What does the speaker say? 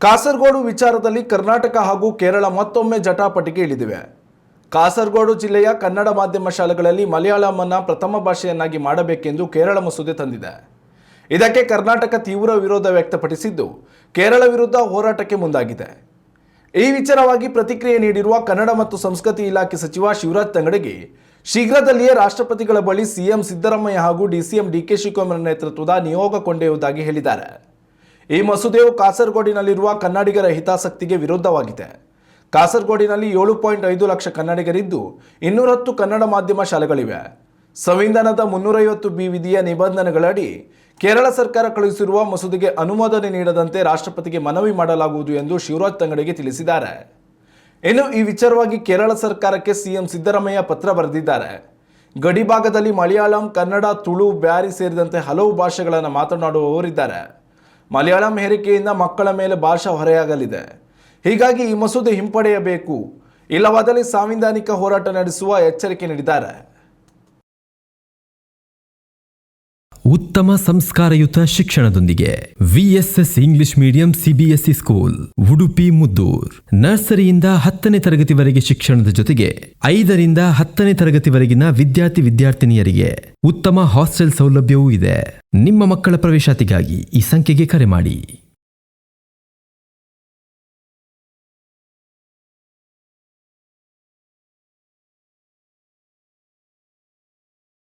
ಕಾಸರಗೋಡು ವಿಚಾರದಲ್ಲಿ ಕರ್ನಾಟಕ ಹಾಗೂ ಕೇರಳ ಮತ್ತೊಮ್ಮೆ ಜಟಾಪಟಿಗೆ ಇಳಿದಿವೆ. ಕಾಸರಗೋಡು ಜಿಲ್ಲೆಯ ಕನ್ನಡ ಮಾಧ್ಯಮ ಶಾಲೆಗಳಲ್ಲಿ ಮಲಯಾಳಂ ಅನ್ನು ಪ್ರಥಮ ಭಾಷೆಯನ್ನಾಗಿ ಮಾಡಬೇಕೆಂದು ಕೇರಳ ಮಸೂದೆ ತಂದಿದೆ. ಇದಕ್ಕೆ ಕರ್ನಾಟಕ ತೀವ್ರ ವಿರೋಧ ವ್ಯಕ್ತಪಡಿಸಿದ್ದು ಕೇರಳ ವಿರುದ್ಧ ಹೋರಾಟಕ್ಕೆ ಮುಂದಾಗಿದೆ. ಈ ವಿಚಾರವಾಗಿ ಪ್ರತಿಕ್ರಿಯೆ ನೀಡಿರುವ ಕನ್ನಡ ಮತ್ತು ಸಂಸ್ಕೃತಿ ಇಲಾಖೆ ಸಚಿವ ಶಿವರಾಜ್ ತಂಗಡಗಿ, ಶೀಘ್ರದಲ್ಲಿಯೇ ರಾಷ್ಟ್ರಪತಿಗಳ ಬಳಿ ಸಿಎಂ ಸಿದ್ದರಾಮಯ್ಯ ಹಾಗೂ ಡಿಸಿಎಂ ಡಿಕೆ ಶಿವಕುಮಾರ್ ನೇತೃತ್ವದ ನಿಯೋಗ ಕೊಂಡೊಯ್ಯುವುದಾಗಿ ಹೇಳಿದ್ದಾರೆ. ಈ ಮಸೂದೆಯು ಕಾಸರಗೋಡಿನಲ್ಲಿರುವ ಕನ್ನಡಿಗರ ಹಿತಾಸಕ್ತಿಗೆ ವಿರುದ್ಧವಾಗಿದೆ. ಕಾಸರಗೋಡಿನಲ್ಲಿ 7.5 ಲಕ್ಷ ಕನ್ನಡಿಗರಿದ್ದು 210 ಕನ್ನಡ ಮಾಧ್ಯಮ ಶಾಲೆಗಳಿವೆ. ಸಂವಿಧಾನದ 350B ವಿಧಿಯ ನಿಬಂಧನೆಗಳಡಿ ಕೇರಳ ಸರ್ಕಾರ ಕಳುಹಿಸಿರುವ ಮಸೂದೆಗೆ ಅನುಮೋದನೆ ನೀಡದಂತೆ ರಾಷ್ಟ್ರಪತಿಗೆ ಮನವಿ ಮಾಡಲಾಗುವುದು ಎಂದು ಶಿವರಾಜ್ ತಂಗಡಗಿ ತಿಳಿಸಿದ್ದಾರೆ. ಇನ್ನು ಈ ವಿಚಾರವಾಗಿ ಕೇರಳ ಸರ್ಕಾರಕ್ಕೆ ಸಿಎಂ ಸಿದ್ದರಾಮಯ್ಯ ಪತ್ರ ಬರೆದಿದ್ದಾರೆ. ಗಡಿ ಭಾಗದಲ್ಲಿ ಮಲಯಾಳಂ, ಕನ್ನಡ, ತುಳು, ಬ್ಯಾರಿ ಸೇರಿದಂತೆ ಹಲವು ಭಾಷೆಗಳನ್ನು ಮಾತನಾಡುವವರಿದ್ದಾರೆ. ಮಲಯಾಳಂ ಹೇರಿಕೆಯಿಂದ ಮಕ್ಕಳ ಮೇಲೆ ಭಾಷಾ ಹೊರೆಯಾಗಲಿದೆ. ಹೀಗಾಗಿ ಈ ಮಸೂದೆ ಹಿಂಪಡೆಯಬೇಕು, ಇಲ್ಲವಾದಲ್ಲಿ ಸಾಂವಿಧಾನಿಕ ಹೋರಾಟ ನಡೆಸುವ ಎಚ್ಚರಿಕೆ ನೀಡಿದ್ದಾರೆ. ಉತ್ತಮ ಸಂಸ್ಕಾರಯುತ ಶಿಕ್ಷಣದೊಂದಿಗೆ VSS English medium CBSE school Udupi Muddur. ನರ್ಸರಿಯಿಂದ 10ನೇ ತರಗತಿವರೆಗೆ ಶಿಕ್ಷಣದ ಜೊತೆಗೆ 5ರಿಂದ 10ನೇ ತರಗತಿವರೆಗಿನ ವಿದ್ಯಾರ್ಥಿನಿಯರಿಗೆ ಉತ್ತಮ ಹಾಸ್ಟೆಲ್ ಸೌಲಭ್ಯವೂ ಇದೆ. ನಿಮ್ಮ ಮಕ್ಕಳ ಪ್ರವೇಶಾತಿಗಾಗಿ ಈ ಸಂಖ್ಯೆಗೆ ಕರೆ ಮಾಡಿ.